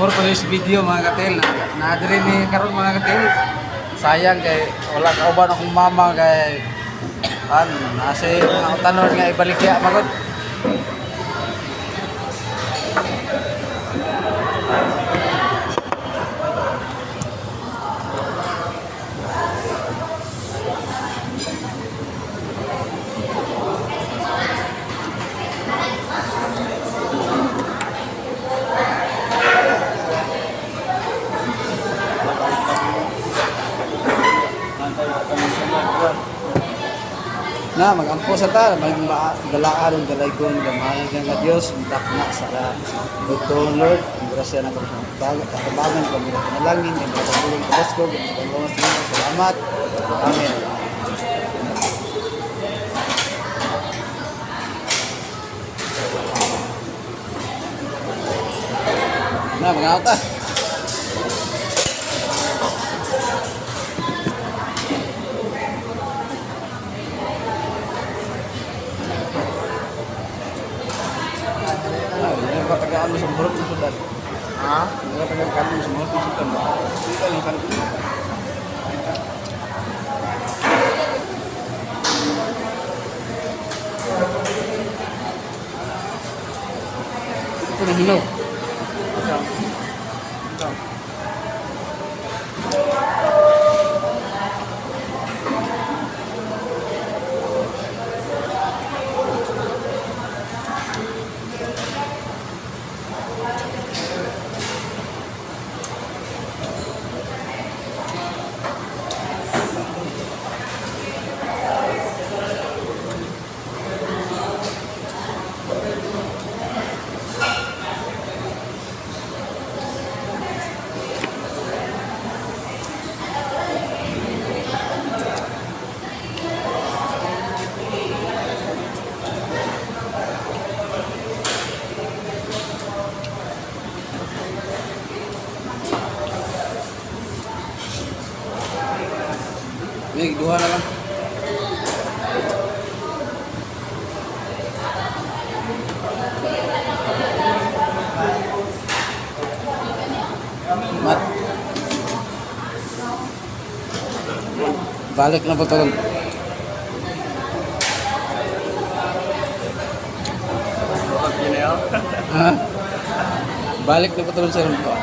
For today's video mga katil, na-adre ni karon mga katil. Sayang kay wala ka uban akong mama kay nasa mga tanon nga ibalikya magod. Na magampo sa ta magdalaan ng dalaygon gamay nga Dios dakna sa Dr. Lord grasya na kamo sa katabangan kamo ng panalangin ng pagtulong sa Pasko salamat amen. Na mga ta tagaan mo sa burot ng sudan. Ha? Tagaan mo sa burot ng sudan. Dito lang kan. Ito na hilaw. May duha na lang. Mat. Balik na po ito. Ha? Balik na po ito sa rumpa.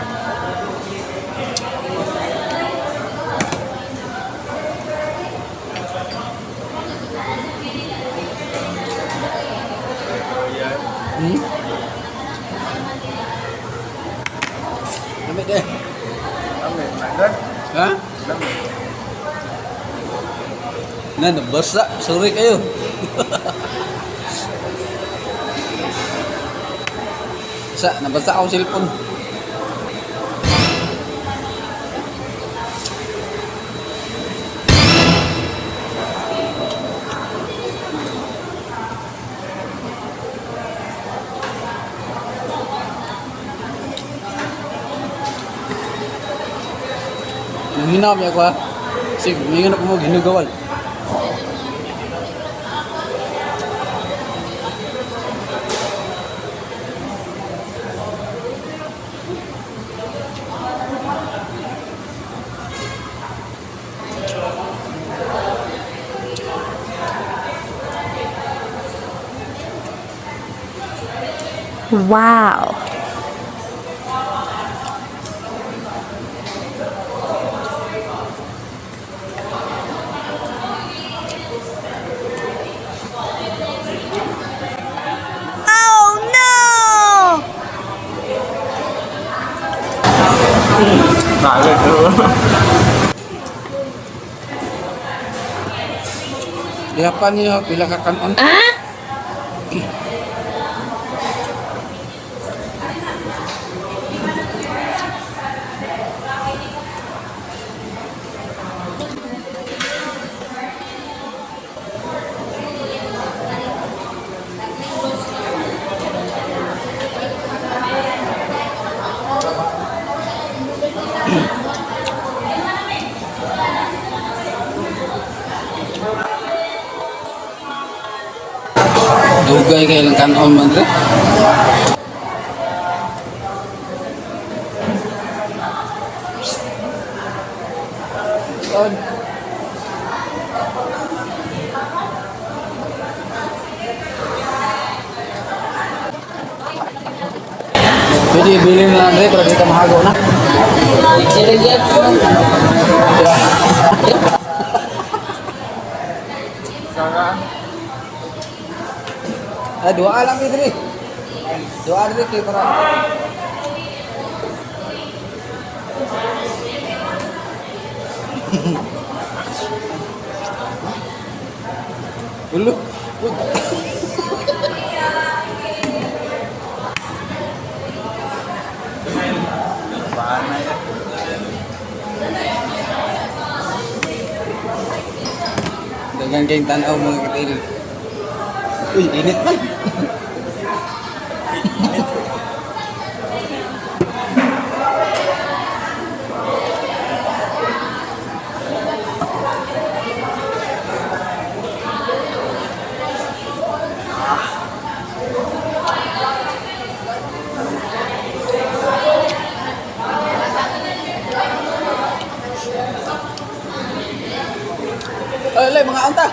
Damit deh. Damit, nagan. Ha? Damit. Nah, nabasa. Sorry kayo. Nabasa akong cellphone. Hinam ya ko ha. Sige, ngayon na po mo ginugawal. Wow. Balik dulu. Diapan niyo pila ka kanon? Dugay kay lang kanon man re. on. Pwede bilhin na lang rin para di ka mahago na. Dirigyan ko. Dua lang dito. Dua dito para. Ulu. Dagang kayong tanaw mga katil. Uy, init man. Ay, mga anta.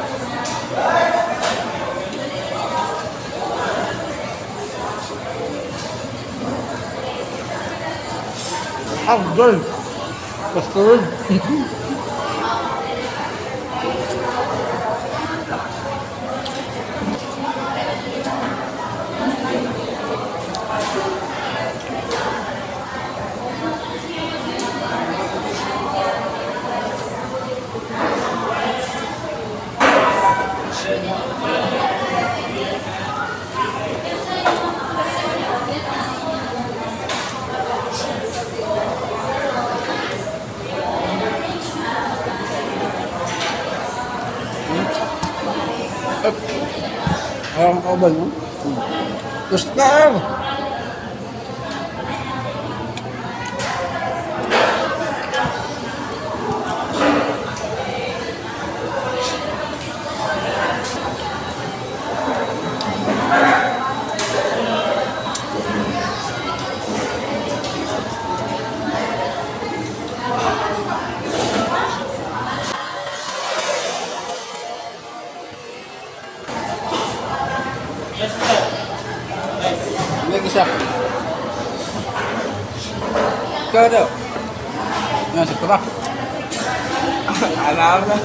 Abdul. Pastor. Ang kabal, no? Gusto! Lagi siya. Ikaw daw. Nasa ka ba? Alam na.